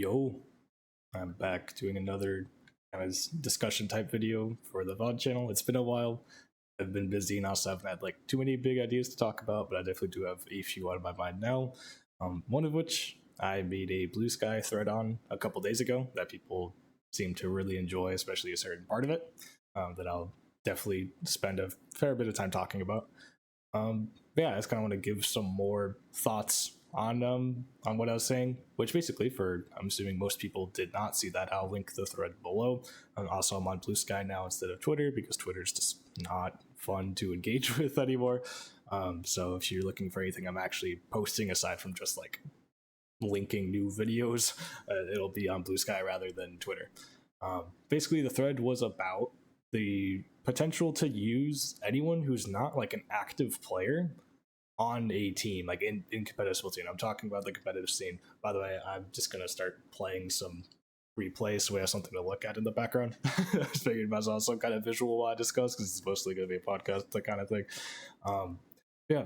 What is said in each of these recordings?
Yo, I'm back doing another kind of discussion type video for the VOD channel. It's been a while. I've been busy and also haven't had like too many big ideas to talk about, but I definitely do have a few out of my mind now. One of which I made a blue sky thread on a couple days ago that people seem to really enjoy, especially a certain part of it that I'll definitely spend a fair bit of time talking about. Yeah, I just kind of want to give some more thoughts on what I was saying, which basically, for I'm assuming most people did not see that, I'll link the thread below. Also, I'm on Blue Sky now instead of Twitter because Twitter's just not fun to engage with anymore. So if you're looking for anything I'm actually posting aside from just like linking new videos, it'll be on Blue Sky rather than Twitter. Basically, the thread was about the potential to use anyone who's not like an active player on a team, like in competitive Splatoon. I'm talking about the competitive scene. By the way, I'm just gonna start playing some replays so we have something to look at in the background. I figured might as well some kind of visual discuss because it's mostly gonna be a podcast, that kind of thing. Um, yeah,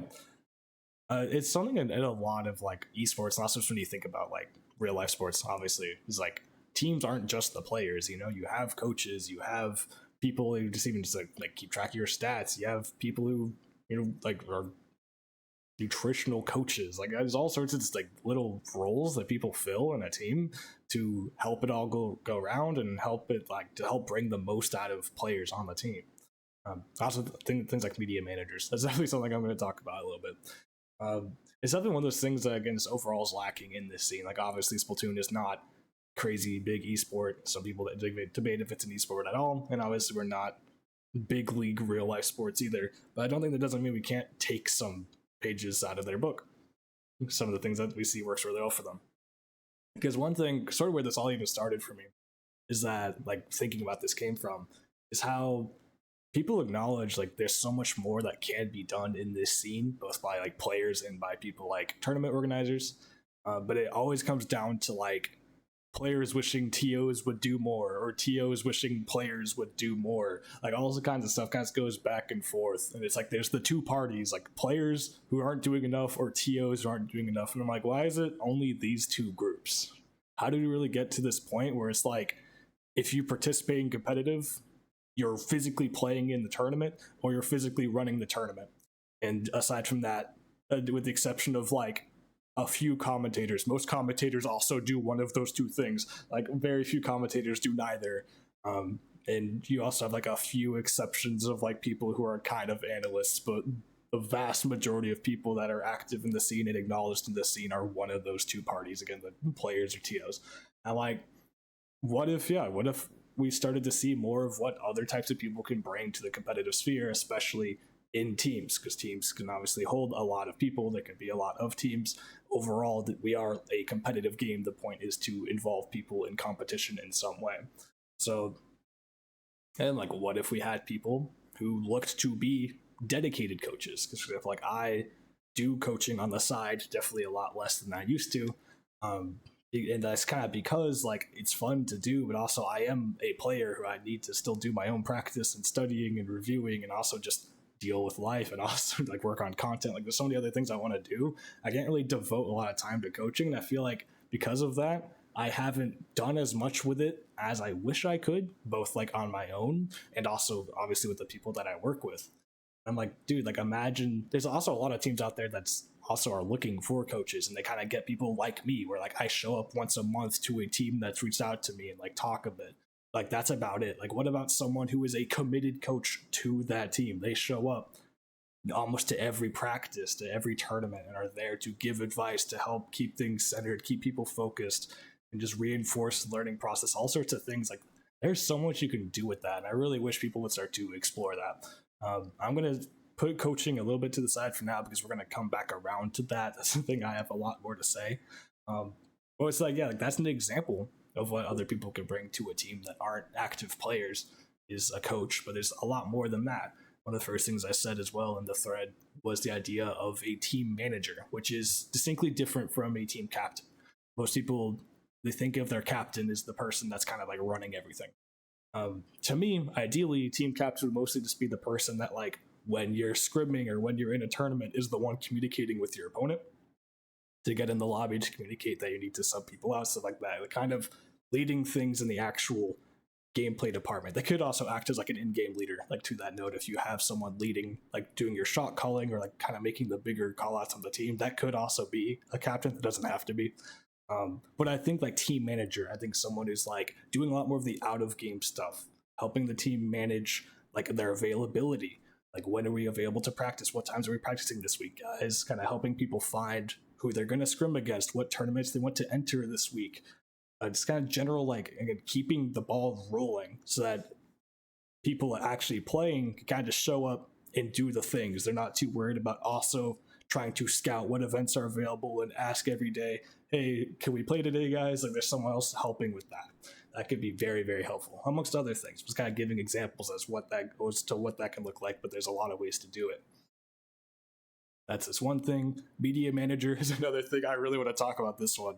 it's something in a lot of like esports, not just when you think about like real life sports. Obviously, is like teams aren't just the players. You know, you have coaches, you have people who just even just like keep track of your stats. You have people who like are nutritional coaches. Like there's all sorts of just like little roles that people fill in a team to help it all go around and help it like to help bring the most out of players on the team. Also things like media managers. That's definitely something I'm going to talk about a little bit. It's definitely one of those things that again overall is lacking in this scene. Like obviously Splatoon is not crazy big esport. Some people that debate if it's an esport at all, and obviously we're not big league real life sports either. But I don't think that doesn't mean we can't take some pages out of their book. Some of the things that we see works really well for them. Because one thing, sort of where this all even started for me, is that like thinking about this came from is how people acknowledge like there's so much more that can be done in this scene, both by like players and by people like tournament organizers. But it always comes down to like players wishing TOs would do more, or TOs wishing players would do more. Like all the kinds of stuff kind of goes back and forth. And it's like there's the two parties, like players who aren't doing enough or TOs who aren't doing enough. And I'm like, why is it only these two groups? How do we really get to this point where it's like if you participate in competitive, you're physically playing in the tournament or you're physically running the tournament? And aside from that, with the exception of like a few commentators, most commentators also do one of those two things. Like very few commentators do neither. And you also have like a few exceptions of like people who are kind of analysts, but the vast majority of people that are active in the scene and acknowledged in the scene are one of those two parties. Again, the players or TOs. And like, what if we started to see more of what other types of people can bring to the competitive sphere, especially in teams, because teams can obviously hold a lot of people. There can be a lot of teams. Overall, that we are a competitive game. The point is to involve people in competition in some way. So, and like, what if we had people who looked to be dedicated coaches? Because if like I do coaching on the side, definitely a lot less than I used to. And that's kind of because like it's fun to do, but also I am a player who I need to still do my own practice and studying and reviewing and also just deal with life and also like work on content. Like there's so many other things I want to do. I can't really devote a lot of time to coaching, and I feel like because of that I haven't done as much with it as I wish I could, both like on my own and also obviously with the people that I work with. I'm like, dude, like imagine there's also a lot of teams out there that's also are looking for coaches, and they kind of get people like me where like I show up once a month to a team that's reached out to me and like talk a bit. Like that's about it. Like what about someone who is a committed coach to that team? They show up almost to every practice, to every tournament, and are there to give advice, to help keep things centered, keep people focused, and just reinforce the learning process, all sorts of things. Like there's so much you can do with that, and I really wish people would start to explore that. I'm going to put coaching a little bit to the side for now because we're going to come back around to that. That's something I have a lot more to say. But it's like, yeah, like that's an example of what other people can bring to a team that aren't active players is a coach, but there's a lot more than that. One of the first things I said as well in the thread was the idea of a team manager, which is distinctly different from a team captain. Most people, they think of their captain as the person that's kind of like running everything. To me, ideally, team captain would mostly just be the person that, like, when you're scrimming or when you're in a tournament, is the one communicating with your opponent. to get in the lobby to communicate that you need to sub people out, stuff like that. Like kind of leading things in the actual gameplay department. They could also act as like an in-game leader, like to that note, if you have someone leading, like doing your shot calling or like kind of making the bigger call outs on the team, that could also be a captain. That doesn't have to be. But I think like team manager, I think someone who's like doing a lot more of the out of game stuff, helping the team manage like their availability. Like, when are we available to practice? What times are we practicing this week, guys? Kind of helping people find who they're going to scrim against, what tournaments they want to enter this week. Just kind of general, like, again, keeping the ball rolling so that people actually playing can kind of show up and do the things. They're not too worried about also trying to scout what events are available and ask every day, hey, can we play today, guys? Like, there's someone else helping with that. That could be very, very helpful, amongst other things. Just kind of giving examples as what that goes to, what that can look like, but there's a lot of ways to do it. That's this one thing. Media manager is another thing. I really want to talk about this one,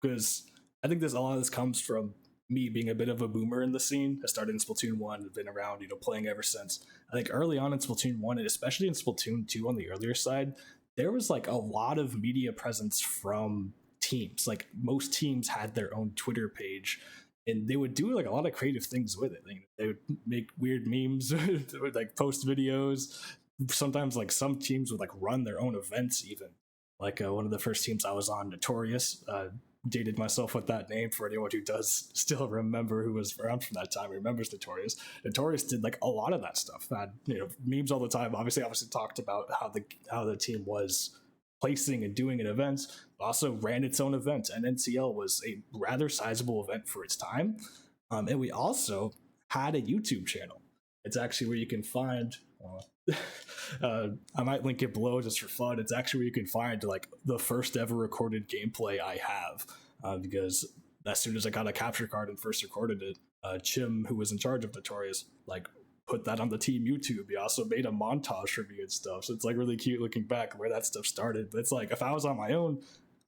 because I think a lot of this comes from me being a bit of a boomer in the scene. I started in Splatoon 1, have been around, playing ever since. I think early on in Splatoon 1, and especially in Splatoon 2 on the earlier side, there was like a lot of media presence from teams. Like, most teams had their own Twitter page, and they would do like a lot of creative things with it. They would make weird memes, they would like post videos. Sometimes like some teams would like run their own events even. Like one of the first teams I was on, Notorious, dated myself with that name for anyone who does still remember, who was around from that time, remembers Notorious. Notorious did like a lot of that stuff. Had memes all the time. Obviously talked about how the team was placing and doing at events. Also ran its own event, and NCL was a rather sizable event for its time. And we also had a YouTube channel. It's actually where you can find. I might link it below just for fun. It's actually where you can find like the first ever recorded gameplay I have, because as soon as I got a capture card and first recorded it, Chim, who was in charge of Notorious, like put that on the team YouTube. He also made a montage for me and stuff. So it's like really cute looking back where that stuff started. But it's like, if I was on my own,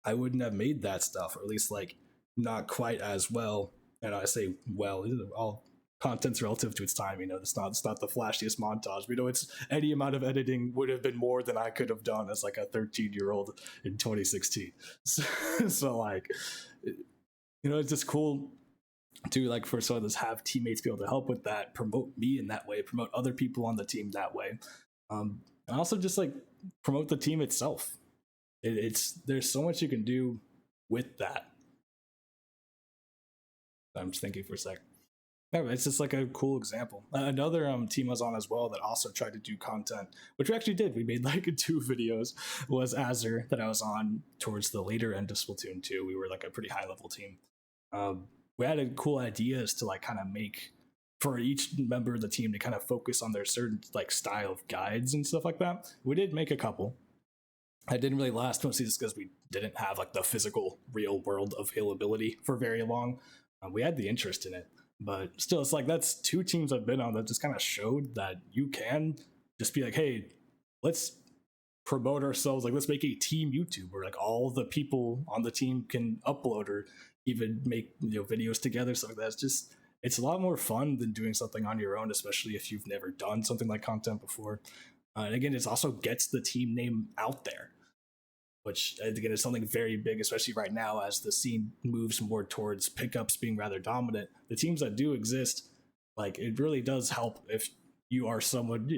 I wouldn't have made that stuff, or at least like not quite as well. And I say, well, all content's relative to its time. It's not the flashiest montage. It's any amount of editing would have been more than I could have done as like a 13-year-old in 2016. So like, it's just cool to like, for some of this, have teammates be able to help with that, promote me in that way, promote other people on the team that way, and also just like promote the team itself. There's so much you can do with that. I'm just thinking for a sec. No, it's just like a cool example. Another team I was on as well that also tried to do content, which we actually did. We made like 2 videos, was Azure, that I was on towards the later end of Splatoon 2. We were like a pretty high level team. We had a cool ideas to like kind of make for each member of the team to kind of focus on their certain like style of guides and stuff like that. We did make a couple. I didn't really last, mostly just because we didn't have like the physical real world availability for very long. We had the interest in it, but still, it's like, that's 2 teams I've been on that just kind of showed that you can just be like, hey, let's promote ourselves. Like, let's make a team YouTube where like all the people on the team can upload or even make videos together, stuff like that. It's a lot more fun than doing something on your own, especially if you've never done something like content before. And again, it also gets the team name out there, which again is something very big, especially right now as the scene moves more towards pickups being rather dominant. The teams that do exist, like, it really does help if you are someone,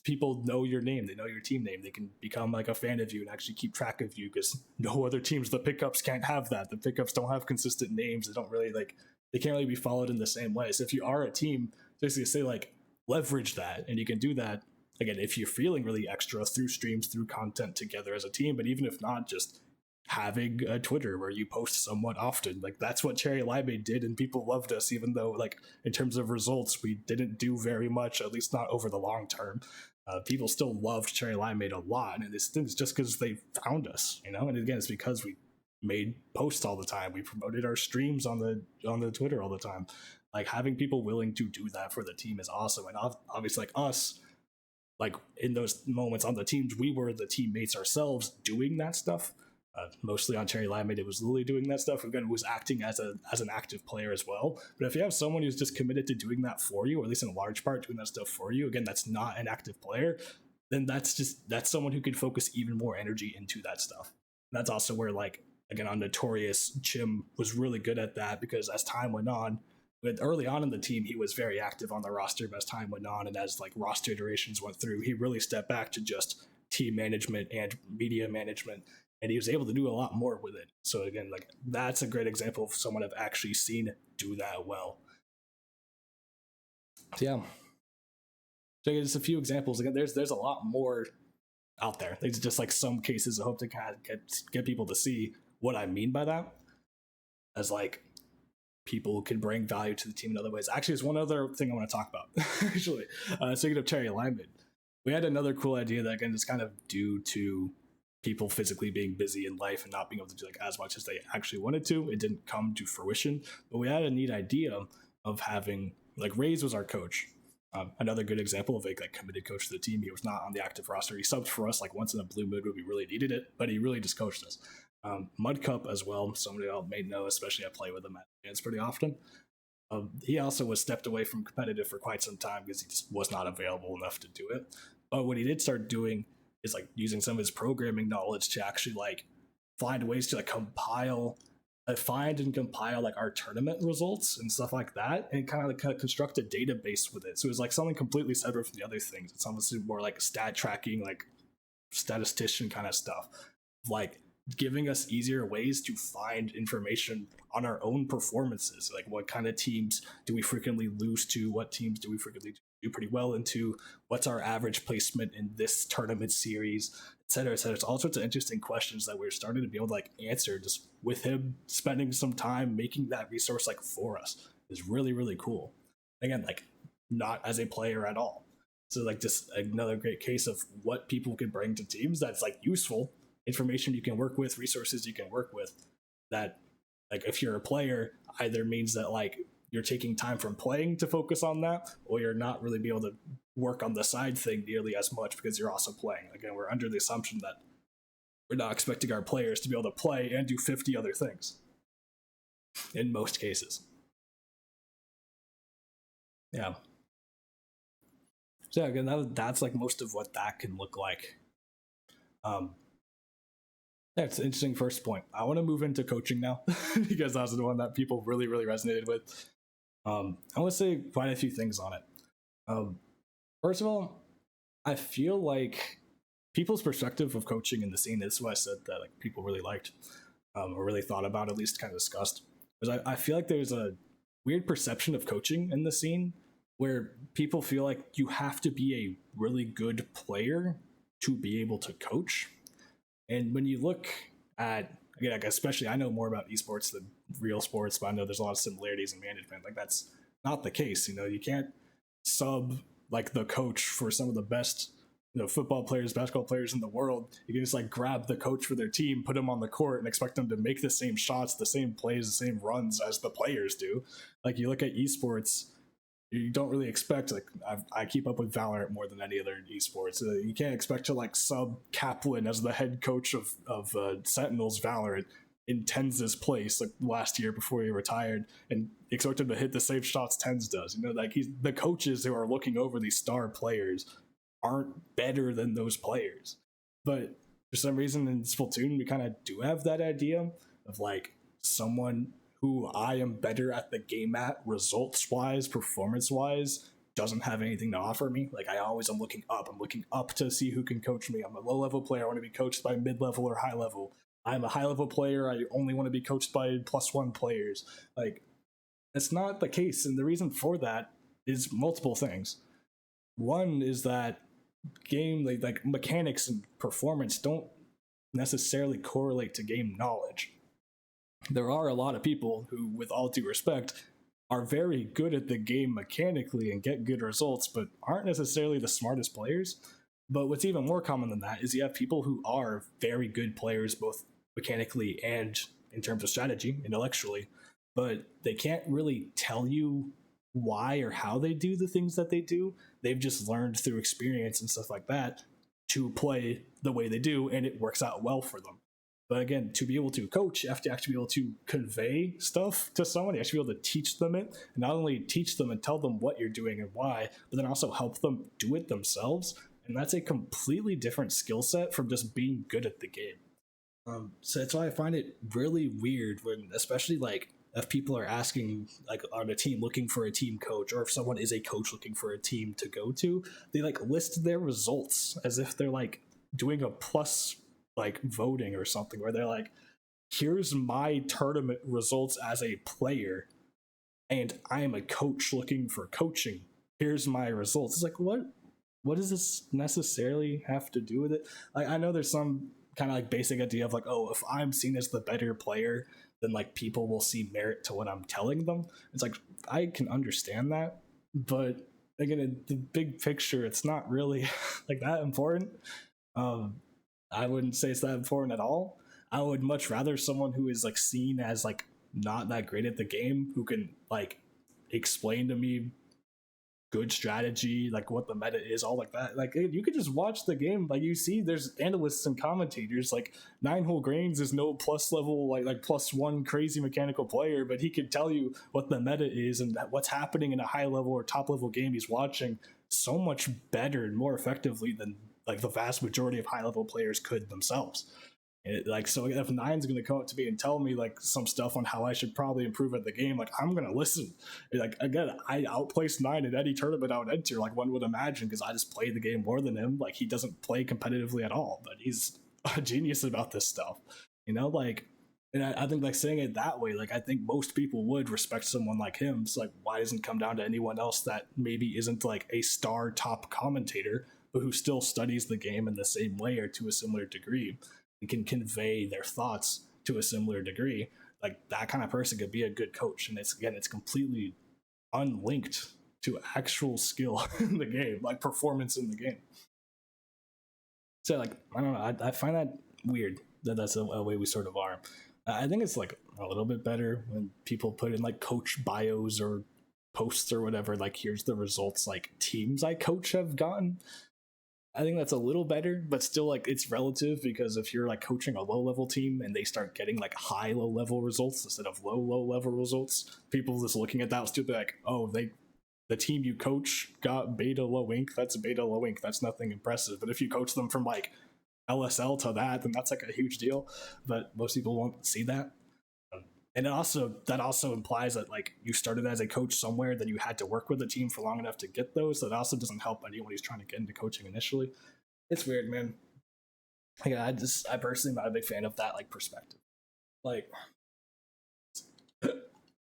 people know your name, they know your team name, they can become like a fan of you and actually keep track of you, because no other teams, the pickups can't have that. The pickups don't have consistent names. They don't really they can't really be followed in the same way. So if you are a team, basically say like, leverage that, and you can do that. Again, if you're feeling really extra through streams, through content together as a team, but even if not, just having a Twitter where you post somewhat often. Like, that's what Cherry Limeade did, and people loved us, even though like in terms of results, we didn't do very much, at least not over the long term. People still loved Cherry Limeade a lot, and it's just because they found us, and again, it's because we made posts all the time. We promoted our streams on the Twitter all the time. Like, having people willing to do that for the team is awesome. And obviously, like us, like in those moments on the teams, we were the teammates ourselves doing that stuff. Mostly on Cherry Limeade, it was Lily doing that stuff. Again, was acting as an active player as well. But if you have someone who's just committed to doing that for you, or at least in a large part doing that stuff for you, again, that's not an active player, then that's someone who can focus even more energy into that stuff. That's also where, like, again, on Notorious, Jim was really good at that because as time went on, with early on in the team, he was very active on the roster, but as time went on and as like roster iterations went through, he really stepped back to just team management and media management, and he was able to do a lot more with it. So again, like, that's a great example of someone I've actually seen do that well. So yeah, so just a few examples. Again, there's a lot more out there. There's just like some cases I hope to kind of get people to see what I mean by that, as like people can bring value to the team in other ways. Actually, there's one other thing I want to talk about. Actually, speaking of cherry alignment, we had another cool idea that, again, is kind of due to people physically being busy in life and not being able to do like as much as they actually wanted to. It didn't come to fruition, but we had a neat idea of having, like, Rays was our coach. Another good example of a like committed coach to the team. He was not on the active roster. He subbed for us like once in a blue moon when we really needed it, but he really just coached us. Mud Cup as well. Somebody I may know, especially I play with him at dance pretty often. He also was stepped away from competitive for quite some time because he just was not available enough to do it. But what he did start doing is like using some of his programming knowledge to actually like find ways to like find and compile like our tournament results and stuff like that, and kind of construct a database with it. So it was like something completely separate from the other things. It's almost more like stat tracking, like statistician kind of stuff, like giving us easier ways to find information on our own performances. Like, what kind of teams do we frequently lose to? What teams do we frequently do pretty well into? What's our average placement in this tournament series, et cetera, et cetera. It's all sorts of interesting questions that we're starting to be able to like answer just with him spending some time making that resource like for us. Is really, really cool. Again, like, not as a player at all. So like, just another great case of what people can bring to teams that's like useful information you can work with, resources you can work with, that like if you're a player either means that like you're taking time from playing to focus on that, or you're not really be able to work on the side thing nearly as much because you're also playing. Again, we're under the assumption that we're not expecting our players to be able to play and do 50 other things in most cases. Yeah. So again, that's like most of what that can look like. That's an interesting first point. I want to move into coaching now because that's the one that people really, really resonated with. I want to say quite a few things on it. First of all, I feel like people's perspective of coaching in the scene, this is what I said that like people really liked, or really thought about, at least kind of discussed. Because I feel like there's a weird perception of coaching in the scene where people feel like you have to be a really good player to be able to coach. And when you look at, again, like, especially I know more about esports than real sports, but I know there's a lot of similarities in management. Like, that's not the case. You know, you can't sub like the coach for some of the best, football players, basketball players in the world. You can just like grab the coach for their team, put them on the court, and expect them to make the same shots, the same plays, the same runs as the players do. Like, you look at esports, you don't really expect, like, I keep up with Valorant more than any other esports. You can't expect to like sub Kaplan as the head coach of Sentinels Valorant in Tenz's place like last year before he retired, and expect him to hit the same shots Tenz does. Like, the coaches who are looking over these star players aren't better than those players. But for some reason in Splatoon, we kind of do have that idea of like someone who I am better at the game at, results wise, performance wise, doesn't have anything to offer me. Like, I always am looking up. I'm looking up to see who can coach me. I'm a low level player. I want to be coached by mid level or high level. I'm a high level player. I only want to be coached by +1 players. Like, that's not the case. And the reason for that is multiple things. One is that game, like mechanics and performance don't necessarily correlate to game knowledge. There are a lot of people who, with all due respect, are very good at the game mechanically and get good results, but aren't necessarily the smartest players. But what's even more common than that is you have people who are very good players, both mechanically and in terms of strategy, intellectually, but they can't really tell you why or how they do the things that they do. They've just learned through experience and stuff like that to play the way they do, and it works out well for them. But again, to be able to coach, you have to actually be able to convey stuff to someone. You have to be able to teach them it, and not only teach them and tell them what you're doing and why, but then also help them do it themselves. And that's a completely different skill set from just being good at the game. So that's why I find it really weird when, especially like if people are asking like on a team looking for a team coach, or if someone is a coach looking for a team to go to, they like list their results as if they're like doing a plus like voting or something, where they're like, here's my tournament results as a player, and I am a coach looking for coaching. Here's my results. It's like, what does this necessarily have to do with it? I know there's some kind of like basic idea of like, oh, if I'm seen as the better player, then like people will see merit to what I'm telling them. It's like, I can understand that, but again, in the big picture, it's not really like that important. Um, I wouldn't say it's that important at all. I would much rather someone who is like seen as like not that great at the game, who can like explain to me good strategy, like what the meta is, all like that. Like you could just watch the game, like you see there's analysts and commentators. Like Nine Hole Grains is no plus level, like plus one crazy mechanical player, but he could tell you what the meta is and what's happening in a high level or top level game he's watching so much better and more effectively than like the vast majority of high level players could themselves. Like, so if Nine's going to come up to me and tell me like some stuff on how I should probably improve at the game, like I'm going to listen. Like again, I outplaced Nine in any tournament I would enter, like one would imagine, because I just play the game more than him. Like he doesn't play competitively at all, but he's a genius about this stuff, like. And I think like saying it that way, like I think most people would respect someone like him. So like, why doesn't it come down to anyone else that maybe isn't like a star top commentator, but who still studies the game in the same way or to a similar degree, and can convey their thoughts to a similar degree? Like that kind of person could be a good coach. And it's completely unlinked to actual skill in the game, like performance in the game. So like I don't know, I find that weird that that's a way we sort of are. I think it's like a little bit better when people put in like coach bios or posts or whatever, like here's the results like teams I coach have gotten. I think that's a little better, but still like it's relative, because if you're like coaching a low level team and they start getting like high low level results instead of low level results, people just looking at that will still be like, oh, the team you coach got beta low ink. That's beta low ink. That's nothing impressive. But if you coach them from like LSL to that, then that's like a huge deal. But most people won't see that. And that also implies that like you started as a coach somewhere, then you had to work with a team for long enough to get those. That also doesn't help anyone who's trying to get into coaching initially. It's weird, man. Like I personally am not a big fan of that like perspective. Like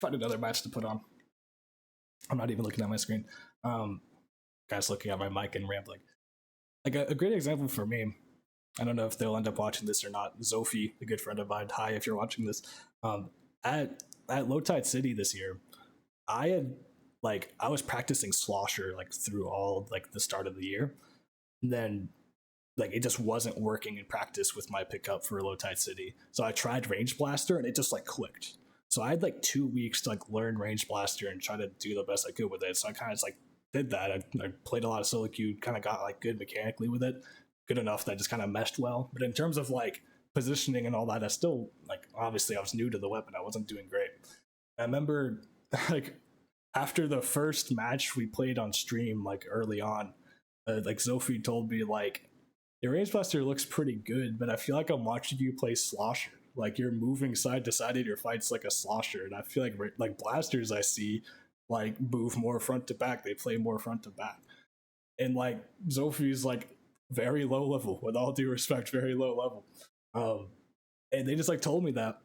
find another match to put on. I'm not even looking at my screen. Guys looking at my mic and rambling. Like a great example for me, I don't know if they'll end up watching this or not. Zophie, a good friend of mine, hi if you're watching this. At Low Tide City this year, I was practicing Slosher like through all like the start of the year. And then like it just wasn't working in practice with my pickup for Low Tide City. So I tried Range Blaster and it just like clicked. So I had like 2 weeks to like learn Range Blaster and try to do the best I could with it. So I kind of just like did that. I played a lot of solo queue, kind of got like good mechanically with it, good enough that just kind of meshed well. But in terms of like positioning and all that, I still like obviously I was new to the weapon. I wasn't doing great. I remember like after the first match we played on stream, like early on, like Zophie told me like your Range Blaster looks pretty good, but I feel like I'm watching you play Slosher. Like you're moving side to side in your fights like a Slosher, and I feel like blasters I see like move more front to back. They play more front to back, and like Zophie's like very low level. With all due respect, very low level. And they just like told me that,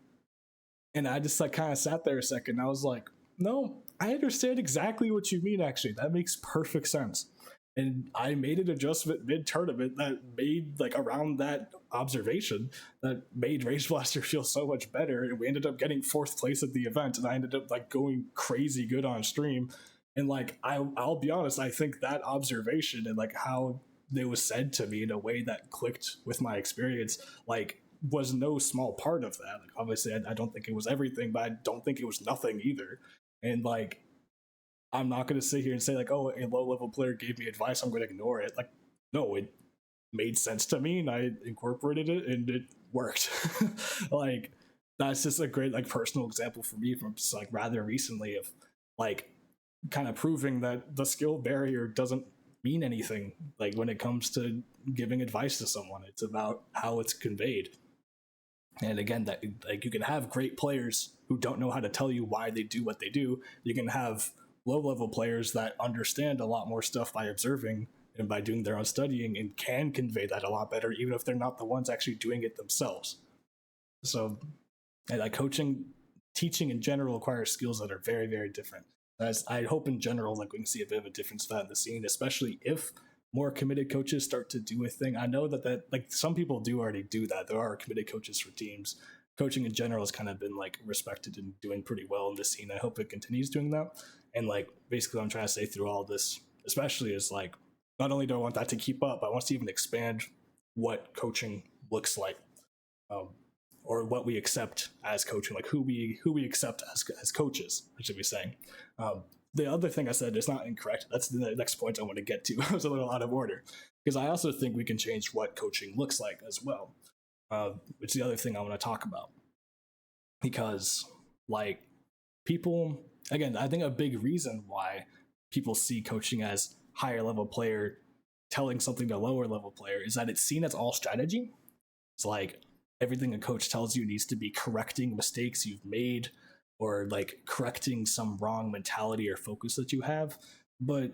and I just like kind of sat there a second. And I was like, no, I understand exactly what you mean. Actually, that makes perfect sense. And I made an adjustment mid tournament that made like around that observation that made Rage Blaster feel so much better. And we ended up getting 4th place at the event, and I ended up like going crazy good on stream. And like I'll be honest, I think that observation and like how it was said to me in a way that clicked with my experience, like was no small part of that. Like obviously I don't think it was everything, but I don't think it was nothing either. And like I'm not going to sit here and say like, oh, a low level player gave me advice, I'm going to ignore it. Like, no, it made sense to me, and I incorporated it, and it worked. Like, that's just a great like personal example for me from just like rather recently of like kind of proving that the skill barrier doesn't mean anything. Like when it comes to giving advice to someone, it's about how it's conveyed. And again, that like you can have great players who don't know how to tell you why they do what they do. You can have low level players that understand a lot more stuff by observing and by doing their own studying and can convey that a lot better, even if they're not the ones actually doing it themselves. So, and like coaching, teaching in general requires skills that are very, very different. As I hope in general, like we can see a bit of a difference of that in the scene, especially if more committed coaches start to do a thing. I know that like some people do already do that. There are committed coaches for teams. Coaching in general has kind of been like respected and doing pretty well in this scene. I hope it continues doing that. And like basically what I'm trying to say through all this, especially is like not only do I want that to keep up, I want to even expand what coaching looks like. Um, or what we accept as coaching, like who we accept as coaches, I should be saying. The other thing I said is not incorrect. That's the next point I want to get to. I was a little out of order because I also think we can change what coaching looks like as well, which is the other thing I want to talk about. Because like people, again, I think a big reason why people see coaching as higher level player telling something to lower level player is that it's seen as all strategy. It's like everything a coach tells you needs to be correcting mistakes you've made or like correcting some wrong mentality or focus that you have. But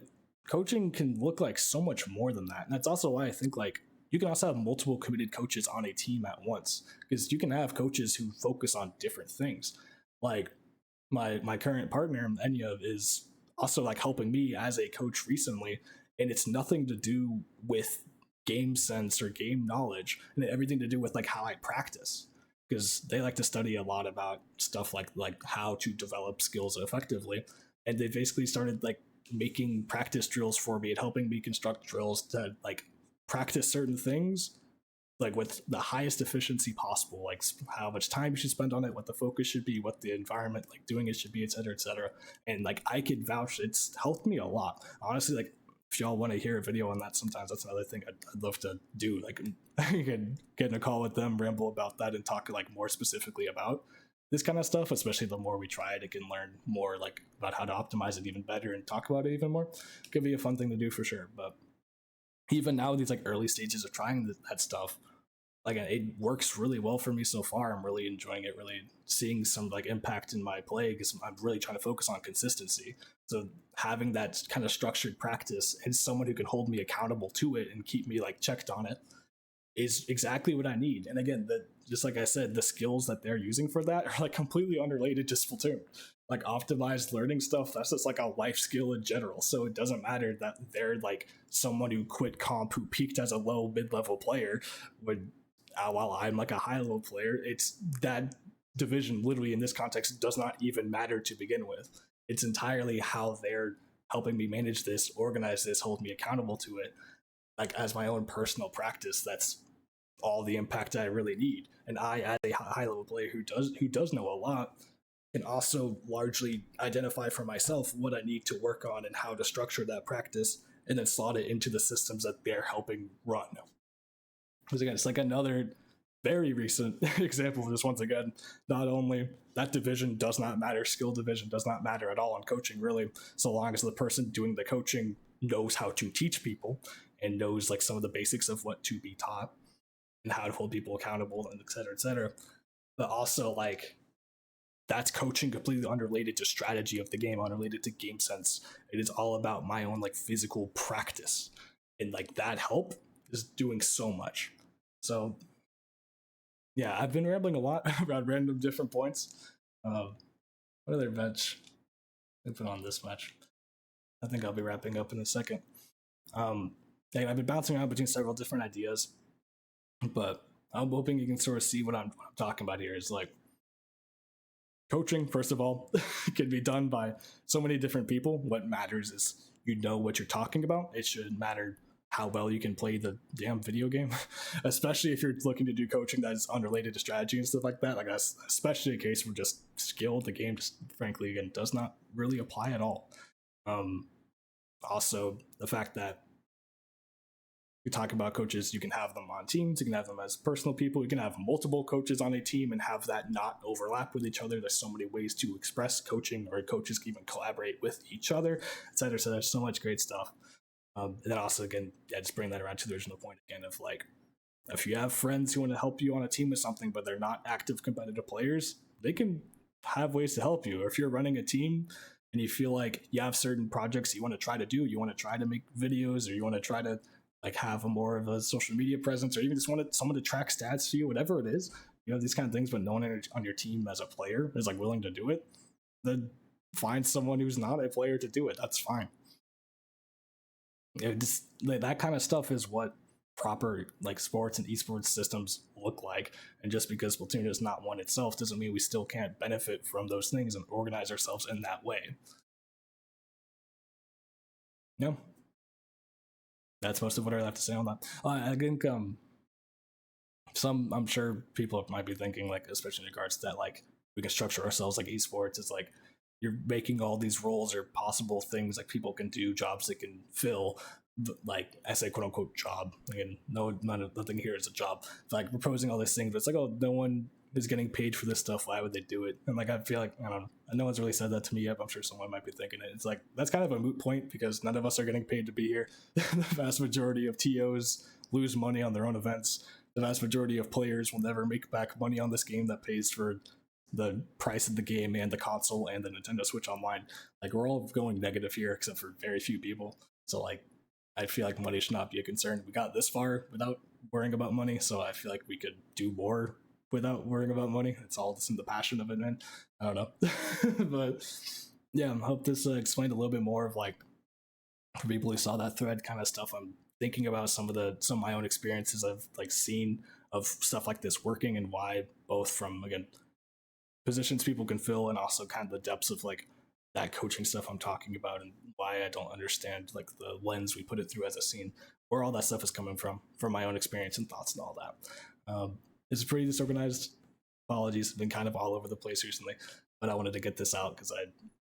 coaching can look like so much more than that. And that's also why I think like you can also have multiple committed coaches on a team at once because you can have coaches who focus on different things. Like my current partner Enya is also like helping me as a coach recently, and it's nothing to do with game sense or game knowledge and everything to do with like how I practice because they like to study a lot about stuff like how to develop skills effectively, and they basically started like making practice drills for me and helping me construct drills to like practice certain things like with the highest efficiency possible, like how much time you should spend on it, what the focus should be, what the environment like doing it should be, et cetera, et cetera. And like I could vouch, it's helped me a lot. Honestly, like if y'all want to hear a video on that sometimes, that's another thing I'd love to do. Like you could get in a call with them, ramble about that, and talk like more specifically about this kind of stuff, especially the more we try it, it can learn more like about how to optimize it even better and talk about it even more. It could be a fun thing to do for sure. But even now, these like early stages of trying that stuff, like it works really well for me so far. I'm really enjoying it, really seeing some like impact in my play because I'm really trying to focus on consistency. So having that kind of structured practice and someone who can hold me accountable to it and keep me like checked on it is exactly what I need. And again, just like I said, the skills that they're using for that are like completely unrelated to Splatoon. Like optimized learning stuff, that's just like a life skill in general. So it doesn't matter that they're like someone who quit comp who peaked as a low mid-level player would while I'm like a high level player. It's that division literally in this context does not even matter to begin with. It's entirely how they're helping me manage this, organize this, hold me accountable to it, like as my own personal practice. That's all the impact I really need. And I, as a high level player who does know a lot, can also largely identify for myself what I need to work on and how to structure that practice and then slot it into the systems that they're helping run. Because again, it's like another very recent example of this once again. Not only that division does not matter, skill division does not matter at all in coaching, really, so long as the person doing the coaching knows how to teach people and knows like some of the basics of what to be taught and how to hold people accountable and et cetera, et cetera. But also like that's coaching completely unrelated to strategy of the game, unrelated to game sense. It is all about my own like physical practice. And like that help is doing so much. So yeah, I've been rambling a lot about random different points. What other bench? I put on this much. I think I'll be wrapping up in a second. Yeah, I've been bouncing around between several different ideas, but I'm hoping you can sort of see what I'm talking about here. Is like coaching, first of all, can be done by so many different people. What matters is you know what you're talking about. It shouldn't matter how well you can play the damn video game, especially if you're looking to do coaching that is unrelated to strategy and stuff like that. Like that's especially a case where just skill, the game just frankly again does not really apply at all. Also, the fact that we talk about coaches, you can have them on teams, you can have them as personal people, you can have multiple coaches on a team and have that not overlap with each other. There's so many ways to express coaching, or coaches can even collaborate with each other, etc. So there's so much great stuff. And then also, again, yeah, just bring that around to the original point again of like If you have friends who want to help you on a team with something, but they're not active competitive players, they can have ways to help you. Or if you're running a team and you feel like you have certain projects you want to try to do, you want to try to make videos, or you want to try to like have a more of a social media presence, or even just wanted someone to track stats for you, whatever it is, these kind of things, but no one on your team as a player is like willing to do it, then find someone who's not a player to do it. That's fine. Just that kind of stuff is what proper like sports and esports systems look like. And just because Splatoon is not one itself doesn't mean we still can't benefit from those things and organize ourselves in that way. No, that's most of what I have to say on that. I think I'm sure people might be thinking, like, especially in regards to that, like, we can structure ourselves like esports. It's like you're making all these roles or possible things like people can do, jobs they can fill. Like I say, quote unquote job. Again, nothing here is a job. It's like proposing all these things, but it's like, oh, no one is getting paid for this stuff. Why would they do it? And like I feel like I don't know. No one's really said that to me yet. But I'm sure someone might be thinking it. It's like that's kind of a moot point because none of us are getting paid to be here. The vast majority of TOs lose money on their own events. The vast majority of players will never make back money on this game that pays for the price of the game and the console and the Nintendo Switch Online. Like we're all going negative here except for very few people. So like I feel like money should not be a concern. We got this far without worrying about money, so I feel like we could do more without worrying about money. It's all just in the passion of it, man. I don't know. But yeah, I hope this explained a little bit more of like for people who saw that thread kind of stuff. I'm thinking about some of my own experiences I've like seen of stuff like this working and why, both from again positions people can fill and also kind of the depths of like that coaching stuff I'm talking about and why I don't understand like the lens we put it through as a scene, where all that stuff is coming from my own experience and thoughts and all that. It's pretty disorganized. Apologies, been kind of all over the place recently, but I wanted to get this out because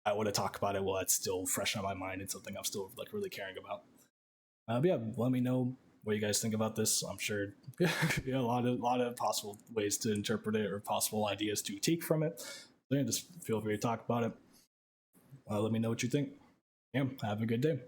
I want to talk about it while it's still fresh on my mind and something I'm still like really caring about. But yeah, let me know what you guys think about this. I'm sure a lot of possible ways to interpret it or possible ideas to take from it. So yeah, just feel free to talk about it. Let me know what you think. Yeah, have a good day.